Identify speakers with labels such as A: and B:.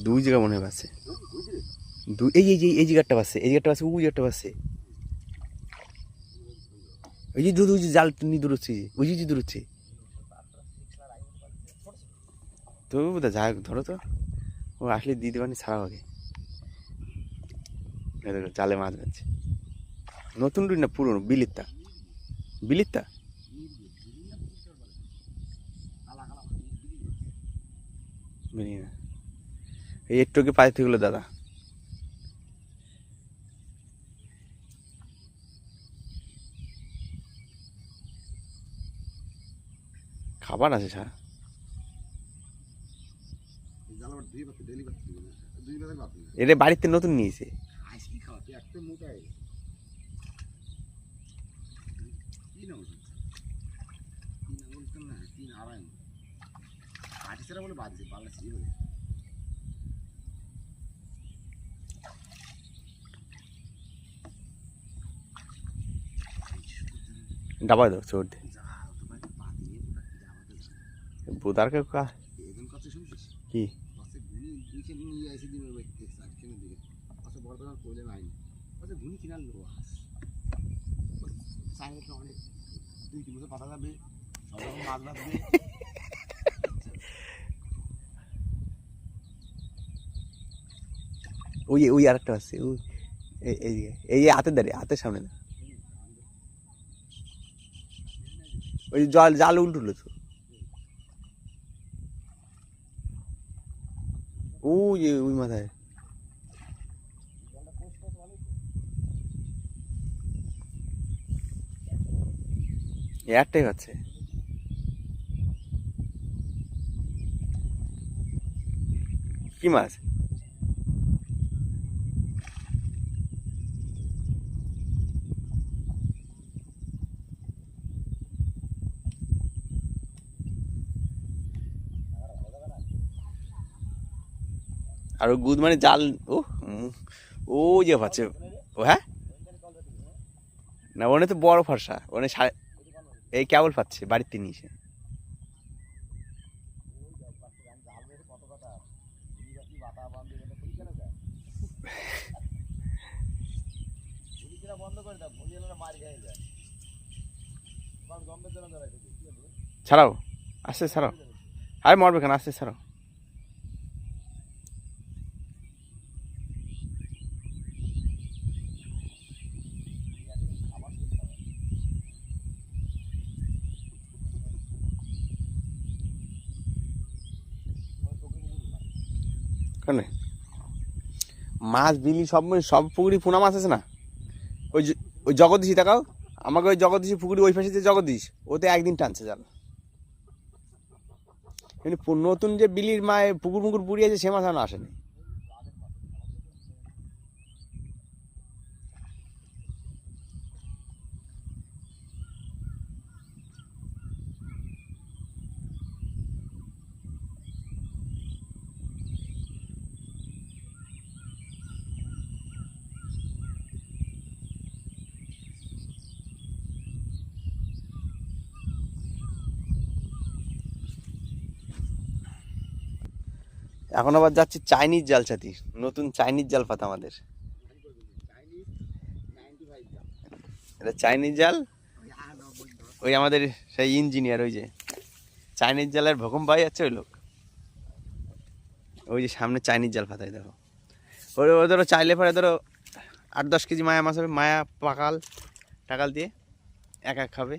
A: দুই জায়গা মনে হয় পাচ্ছে। এই জায়গাটা পাচ্ছে, এই জায়গাটা পাচ্ছে, ওই জায়গাটা পাচ্ছে। ওই যে দুধ, ওই যে জাল নিয়ে দূরচ্ছে, ওই যে দূরচ্ছে। তো বোধহয় যাই হোক, ধরো তো, ও আসলে দিতে পারেনি ছাড়া হবে। জালে মাছ বাঁধছে। নতুন রুই না পুরনো? বিলিতটা, বিলিতটা। এই একটু কি পাইতে গেলো দাদা। খাবার আছে স্যার। এটা বাড়িতে নতুন নিয়েছে। ডাবায় দাও চোর দিয়ে। বোদার কে কি ওই ওই আরেকটা আছে, ওই এইদিকে, এই হাতের দাঁড়িয়ে, হাতের সামনে না, ওই জল জাল উল্টুলো তো। ওই ওই মাথায় একটাই হচ্ছে। কি মাছ? আর ওই গুদ মানে জাল। ও ও যে পাচ্ছে ও। হ্যাঁ না, ওনে তো বড় ফর্সা, ওনে এই কেবল পাচ্ছে বাড়িতে নিয়ে এসে। ছাড়াও, আস্তে ছাড়াও, আরে মরবে কেন, আস্তে ছাড়াও। কেন মাছ বিলি সব সব পুকুরি পোনা মাছ আছে না? ওই ওই জগদীশি দেখাও আমাকে, ওই জগদীশি পুকুরি ওই পাশে যে জগদীশ, ওতে একদিন টানছে জাল। কিন্তু নতুন যে বিলির মায়ে পুকুর মুকুর পুড়িয়েছে সে মাছ আর আসেনি। এখন আবার যাচ্ছি চাইনিজ জাল চাতি, নতুন চাইনিজ জাল পাতা আমাদের। এটা চাইনিজ জাল, ওই আমাদের সেই ইঞ্জিনিয়ার, ওই যে চাইনিজ জালের ভূকম্প পাই যাচ্ছে ওই লোক, ওই যে সামনে চাইনিজ জাল পাতায় দেখো। ওই ও ধরো চাইলে পরে ধরো 8-10 কেজি মায়া মাছ হবে, মায়া পাকাল টাকাল দিয়ে এক এক খাবে।